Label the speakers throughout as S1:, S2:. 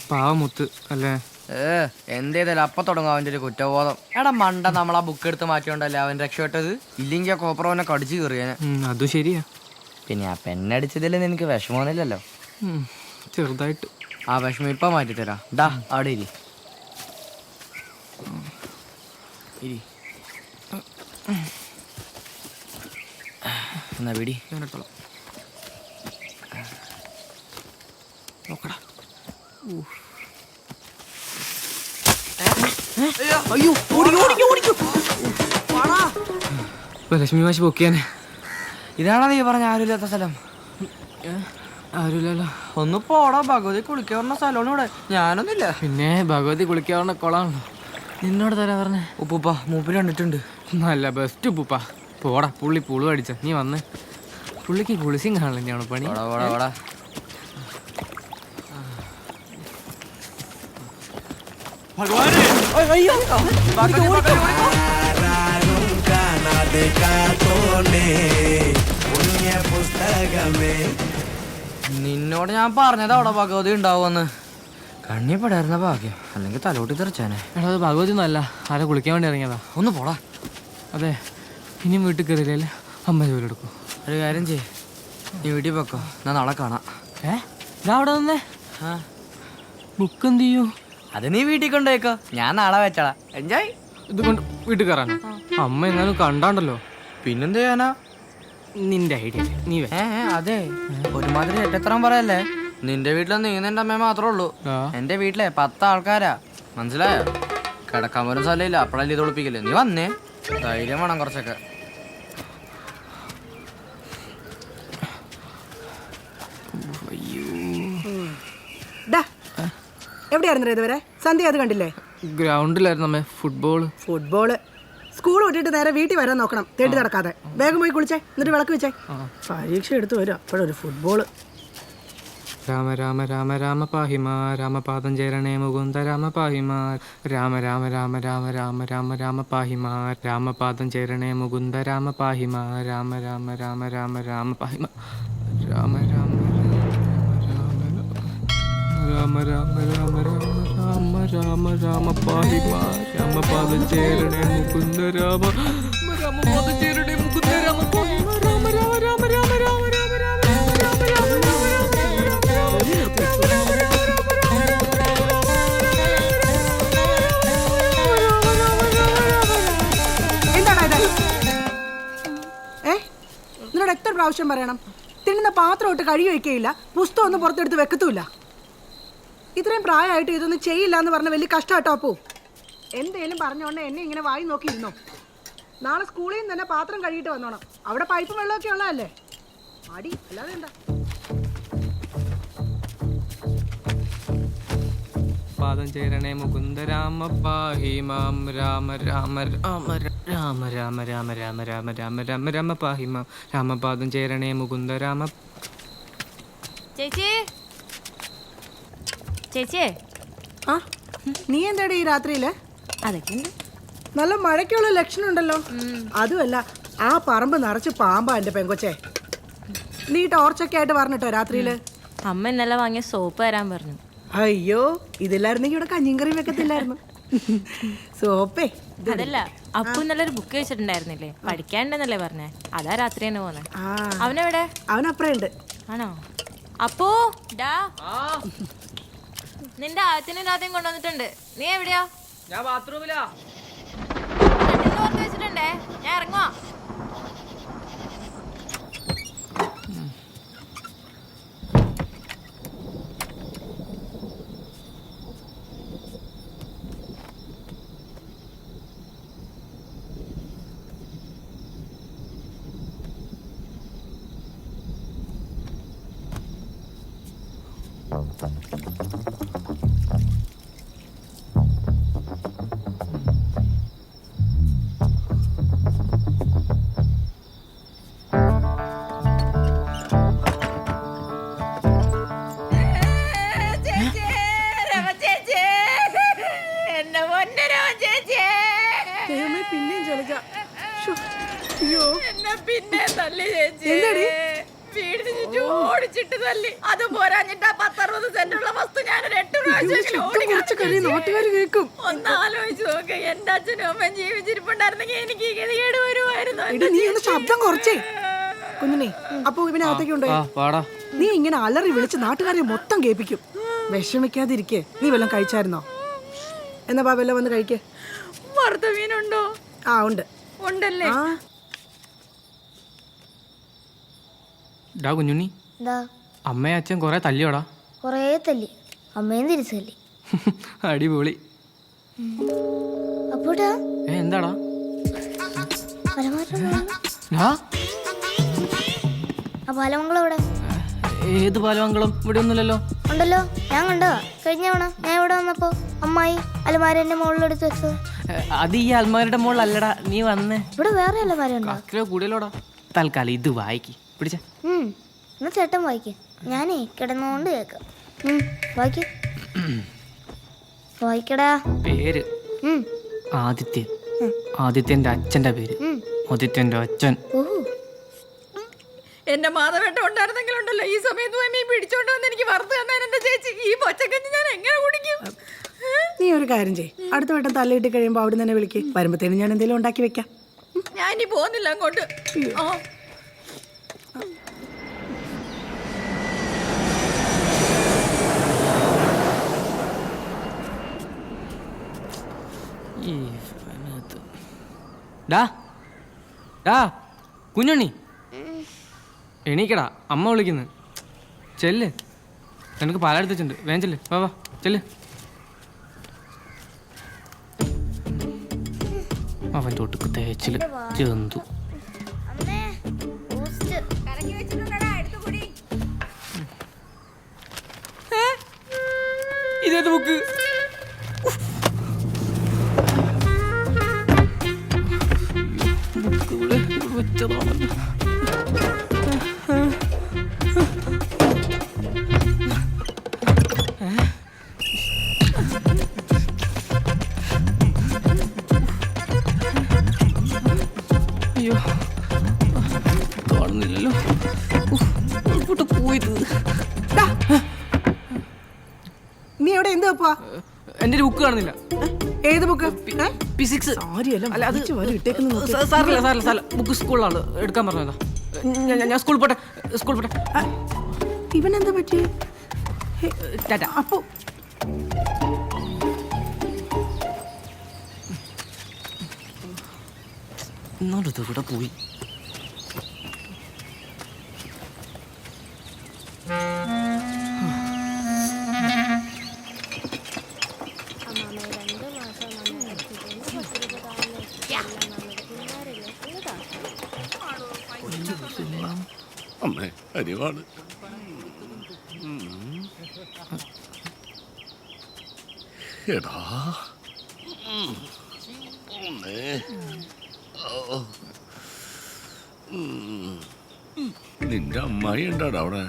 S1: പാവമുത്ത് അല്ലേ?
S2: എന്തേതല്ല അപ്പൊ തുടങ്ങും അവന്റെ ഒരു കുറ്റബോധം. എടാ മണ്ട നമ്മളാ ബുക്ക് എടുത്ത് മാറ്റിയോണ്ടല്ലേ അവൻ രക്ഷപ്പെട്ടത്. ഇല്ലെങ്കിൽ ആ കോപ്പറവനെ കടിച്ചു കയറിയാനെ.
S1: അതും ശരിയാ.
S2: പിന്നെ ആ പെണ്ണടിച്ചതിൽ നിനക്ക് വിഷമമൊന്നുമില്ലല്ലോ?
S1: ചെറുതായിട്ട്.
S2: ആ വിഷമം ഇപ്പൊ മാറ്റിത്തരാ. ഡാ അവിടെ ഇരി. എന്നാ പിടി.
S1: ഞാനെടുത്തോളാം. നോക്കടാ. ലക്ഷ്മി മാഷ് പൊക്കിയാനെ.
S2: ഇതാണോ നീ പറഞ്ഞ ആരുമില്ലാത്ത സ്ഥലം?
S1: ആരുമില്ലല്ലോ.
S2: ഒന്ന് പോടാ, ഭഗവതി കുളിക്കാവുന്ന സ്ഥലമാണ് ഇവിടെ. ഞാനൊന്നുമില്ല.
S1: പിന്നെ ഭഗവതി കുളിക്കാവുന്ന കുളമാണല്ലോ.
S2: നിന്നോട് തരാ പറഞ്ഞേ. ഉപ്പൂപ്പ മൂപ്പിൽ കണ്ടിട്ടുണ്ട്.
S1: നല്ല ബെസ്റ്റ് ഉപ്പൂപ്പ. പോടാ, പുള്ളി പുളു അടിച്ച. നീ വന്ന് പുള്ളിക്ക് കുളിസിങ് കാണല്ലോ തന്നെയാണ് പണി.
S2: നിന്നോട് ഞാൻ പറഞ്ഞത് അവിടെ ഭഗവതി ഉണ്ടാവുമെന്ന്. കണ്ണിപ്പെടായിരുന്ന ഭാഗ്യം, അല്ലെങ്കിൽ തലോട്ടി തെറിച്ചാനെ.
S1: എടാ അത് ഭഗവതി ഒന്നല്ല, ആരെ കുളിക്കാൻ വേണ്ടി ഇറങ്ങിയതാ.
S2: ഒന്ന് പോടാ.
S1: അതെ, ഇനിയും വീട്ടിൽ കയറിയില്ലേ അമ്മ ജോലി എടുക്കും.
S2: ഒരു കാര്യം ചെയ്യ്, നീ വീട്ടിൽ വെക്കോ, ഞാൻ നാളെ കാണാം.
S1: ഇതാ അവിടെ നിന്നേ. ബുക്ക് എന്ത് ചെയ്യൂ?
S2: അത് നീ വീട്ടിൽ കൊണ്ടുപോയിക്കോ, ഞാൻ നാളെ വെച്ചടാ. എൻജോയ്.
S1: ഇത് കൊണ്ട് വീട്ടിൽ കയറാനോ? അമ്മ എങ്ങാനും കണ്ടാണ്ടല്ലോ.
S2: പിന്നെന്ത് ചെയ്യാനാ?
S1: നിന്റെ ഐഡിയ നീ.
S2: അതെ, ഒരുമാതിരി എട്ടെത്രം പറയല്ലേ. നിന്റെ വീട്ടിൽ നീ നിന്റെ അമ്മ മാത്രമേ ഉള്ളൂ. എന്റെ വീട്ടിലെ 10 ആൾക്കാരാ, മനസ്സിലായോ? കിടക്കാൻ പോലും സ്ഥലമില്ല, അപ്പഴല്ലേ ഇത് ഒളിപ്പിക്കല്ലേ. നീ വന്നേ, ധൈര്യം വേണം കുറച്ചൊക്കെ.
S3: എവിടെയായിരുന്നു ഇതുവരെ? സന്ധ്യ അത് കണ്ടില്ലേ?
S1: ഗ്രൗണ്ടിലായിരുന്നു അമ്മേ.
S3: ഫുട്ബോള് സ്കൂൾ വിട്ടിട്ട് നേരെ വീട്ടിൽ വരാൻ നോക്കണം, തേടി നടക്കാതെ. വേഗം പോയി കുളിച്ചേ, എന്നിട്ട് വിളക്ക് വെച്ചേ. പരീക്ഷ എടുത്ത് വരും, അപ്പോഴൊരു ഫുട്ബോള്.
S1: രാമ രാമ രാമ രാമ പാഹിമാ രാമപാദം ചേരണേ മുകുന്ദ രാമ പാഹിമാ രാമ രാമ രാമ രാമ രാമ രാമ രാമ പാഹിമാ രാമപാദം ചേരണേ മുകുന്ദ രാമ പാഹിമാ രാമ രാമ രാമ രാമ രാമ പാഹിമാ രാമ രാമ രാമ രാമ രാമ രാമ രാമ രാമ പാഹിമാ രാമപാദം ചേരണേ മുകുന്ദ രാമ രാമപാദം ചേരണേ മുകുന്ദ രാമ പാഹിമാ രാമ രാമ രാമ രാമ രാമ രാമ രാമ
S3: എത്ര പ്രാവശ്യം പറയണം? തിന്നുന്ന പാത്രം ഇട്ട് കഴുകി വയ്ക്കുകയില്ല, പുസ്തകം ഒന്നും പുറത്തെടുത്ത് വെക്കത്തുമില്ല. ഇത്രയും പ്രായമായിട്ട് ഇതൊന്നും ചെയ്യില്ല എന്ന് പറഞ്ഞ വലിയ കഷ്ടമാട്ടോ. അപ്പോ എന്തേലും പറഞ്ഞോണ്ട് എന്നെ ഇങ്ങനെ വായി നോക്കിയിരുന്നോ? നാളെ സ്കൂളിൽ നിന്ന് തന്നെ പാത്രം കഴുകിയിട്ട് വന്നോണം. അവിടെ പൈപ്പും വെള്ളമൊക്കെ ഉള്ളതല്ലേ. അടി അല്ലാതെ എന്താ?
S1: പാദം ചേരണേ മുകുന്ദ രാമ പാഹിമാം രാമ രാമ രാമ രാമ രാമ രാമ രാമ രാമ രാമ രാമ രാമ പാഹിമാം രാമപാദം ചേരണേ മുകുന്ദ രാമ.
S4: ചേച്ചി ചേച്ചിയെ,
S3: ആ നീ എന്താടി ഈ രാത്രിയില്?
S4: അതൊക്കെ
S3: നല്ല മഴയ്ക്കുള്ള ലക്ഷണം ഉണ്ടല്ലോ. അതുമല്ല, ആ പറമ്പ് നിറച്ച് പാമ്പാ എന്റെ പെങ്കൊച്ചെ. നീ ടോർച്ചൊക്കെ ആയിട്ട് പറഞ്ഞിട്ടോ രാത്രിയില്?
S4: അമ്മ ഇന്നലെ വാങ്ങിയ സോപ്പ് തരാൻ പറഞ്ഞു.
S3: അയ്യോ, ഇതില്ലായിരുന്നെങ്കിൽ ഇവിടെ കഞ്ഞിയും കറിയും വെക്കത്തില്ലായിരുന്നു. സോപ്പേ
S4: അതല്ല, അപ്പു ഇന്നലെ ഒരു ബുക്ക് വെച്ചിട്ടുണ്ടായിരുന്നില്ലേ, പഠിക്കാണ്ടെന്നല്ലേ പറഞ്ഞേ? അതാ രാത്രി തന്നെ പോന്നെ. അവനെവിടെ?
S3: അവനപ്പുറമുണ്ട്.
S4: ആണോ? അപ്പോ നിന്റെ ആദ്യത്തിനും രാത്രിയും കൊണ്ടുവന്നിട്ടുണ്ട്. നീ എവിടെയാ?
S1: ഞാൻ ബാത്റൂമിലാ.
S4: വെച്ചിട്ടുണ്ടേ, ഞാൻ ഇറങ്ങുവാ. ഓടിച്ചിട്ട് തല്ലി. അത് പോരാഞ്ഞിട്ട് 10-60 സെന്റുള്ള വസ്തു ഞാനൊരു 8
S3: കുറച്ച് കഴിയും നാട്ടുകാർ കേൾക്കും.
S4: ഒന്നാലോചിച്ച് നോക്ക്, എന്റെ അച്ഛനും അമ്മയും ജീവിച്ചിരിപ്പുണ്ടായിരുന്നെങ്കിൽ എനിക്ക് ഈ ഗതികേട് വരുമായിരുന്നു.
S3: എടി നീ ഒന്ന് ശബ്ദം കുറച്ചേ. കുഞ്ഞിനെ അപ്പൊ ഇവനകത്തേക്ക് ഉണ്ടോ? നീ ഇങ്ങനെ അലറി വിളിച്ച് നാട്ടുകാരെ മൊത്തം കേൾപ്പിക്കും. വിഷമിക്കാതിരിക്കേ. നീ വല്ലതും കഴിച്ചായിരുന്നോ? എന്നാ ബാ വല്ലതും വന്ന് കഴിക്കേ.
S4: വറുത്ത മീനുണ്ടോ?
S3: ആ ഉണ്ട്.
S4: ഉണ്ടല്ലേ?
S3: ആ
S1: ഡാ കുഞ്ഞുണ്ണി,
S5: എന്താ?
S1: അമ്മയും അച്ഛൻ കൊറേ തല്ലിയോടാ.
S5: കൊറേ തല്ലി, അമ്മയും തിരിച്ചു തല്ലി.
S1: അടിപൊളി.
S5: അപ്പോട്ടാ
S1: എന്താടാ?
S5: പലമാറ്റം
S1: ഡാ,
S5: ആ പാലമംഗളം ഇവിടെ
S1: ഏത് പാലമംഗളം? ഇവിടെ ഒന്നുമില്ലല്ലോ.
S5: ഉണ്ടല്ലോ, ഞാൻ കണ്ടതാ കഴിഞ്ഞ തവണ ഞാൻ ഇവിടെ വന്നപ്പോ അമ്മായി അലമാര എന്റെ മുകളിലെടുത്ത് വെച്ചത്.
S1: അത് ഈ അൽമാരുടെ മുകളിലല്ലടാ, നീ വന്നേ.
S5: ഇവിടെ വേറെ അലമാര ഉണ്ടോ?
S1: കിലോ കൂടുതലോടാ. തൽക്കാലം ഇത് വായിക്ക്. പിടിച്ച
S5: എന്നാ ചേട്ടൻ വായിക്ക്, ഞാനേ കിടന്നുകൊണ്ട് കേക്കാം. വായിക്ക്, വായിക്കടാ.
S1: പേര് ആദിത്യൻ. ആദിത്യന്റെ അച്ഛന്റെ പേര് ആദിത്യന്റെ അച്ഛൻ.
S5: ഓഹോ,
S4: എന്റെ മാധവേട്ട ഉണ്ടായിരുന്നെങ്കിലുണ്ടല്ലോ ഈ സമയത്ത് പോയി മീൻ പിടിച്ചോണ്ട് വന്ന് എനിക്ക് വറുത്ത് തന്നാൻ എന്റെ ചേച്ചി. ഈ പച്ചക്കഞ്ഞി ഞാൻ എങ്ങനെ കുടിക്കും?
S3: നീ ഒരു കാര്യം ചെയ്യ്, അടുത്ത വട്ടം തലയിട്ട് കഴിയുമ്പോ അവിടെ തന്നെ വിളിക്ക്. വരുമ്പത്തേനും ഞാൻ എന്തെങ്കിലും ഉണ്ടാക്കി വെക്കാം.
S4: ഞാൻ ഇനി പോകുന്നില്ല അങ്ങോട്ട്. ആ
S1: ഡാ ഡാ കുഞ്ഞുണ്ണി, എണീക്കടാ, അമ്മ വിളിക്കുന്നു. ചെല്ല്, എനിക്ക് പാലെടുത്തിട്ടുണ്ട്. വേഗം ചെല്ല്, വാ വാ ചെല്ല്. അവൻ തൊട്ടുക്ക് തേച്ചില് ജന്തു.
S5: അമ്മേ ബൂസ്റ്റ്.
S1: ഇതേത് ബുക്ക്? അയ്യോ, കാണുന്നില്ലല്ലോ. പോയത്.
S3: നീ എവിടെ എന്ത് വെപ്പാ?
S1: എന്റെ ഒരു ബുക്ക് കാണുന്നില്ല.
S3: ഏത് ബുക്ക്?
S1: ഫിസിക്സ്.
S3: അല്ല അത്
S1: സാറില്ല സാറില്ല സാറില്ല, ബുക്ക് സ്കൂളിലാണ് എടുക്കാൻ പറഞ്ഞതാ. ഞാൻ സ്കൂളിൽ പോട്ടെ, സ്കൂളിൽ പോട്ടെ.
S3: ഇവനെന്താ പറ്റി?
S1: ടാറ്റ.
S3: അപ്പൊ
S1: എന്നോട് ഇവിടെ പോയി.
S6: അമ്മേ അരിവാണ്. എടാ അമ്മേ, നിന്റെ അമ്മായി ഉണ്ടാടാ അവിടെ?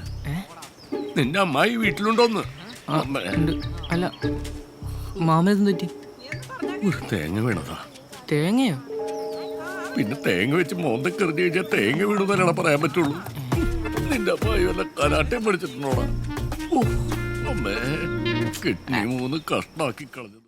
S6: നിന്റെ അമ്മായി വീട്ടിലുണ്ടോന്ന്?
S1: അല്ല, മാമനെന്ത് പറ്റി?
S6: ഒരു തേങ്ങ വീണതാ.
S1: തേങ്ങയോ?
S6: പിന്നെ തേങ്ങ വെച്ച് മോന്ത കെറിഞ്ഞു കഴിഞ്ഞാൽ തേങ്ങ വീണതല്ലാണ് പറയാൻ പറ്റുള്ളൂ. നിന്റെ അമ്മായി വല്ല കരാട്ടയും പഠിച്ചിട്ടുണ്ടോടാ? അമ്മേ, കിഡ്നി 3 കഷ്ണാക്കി കളഞ്ഞത്.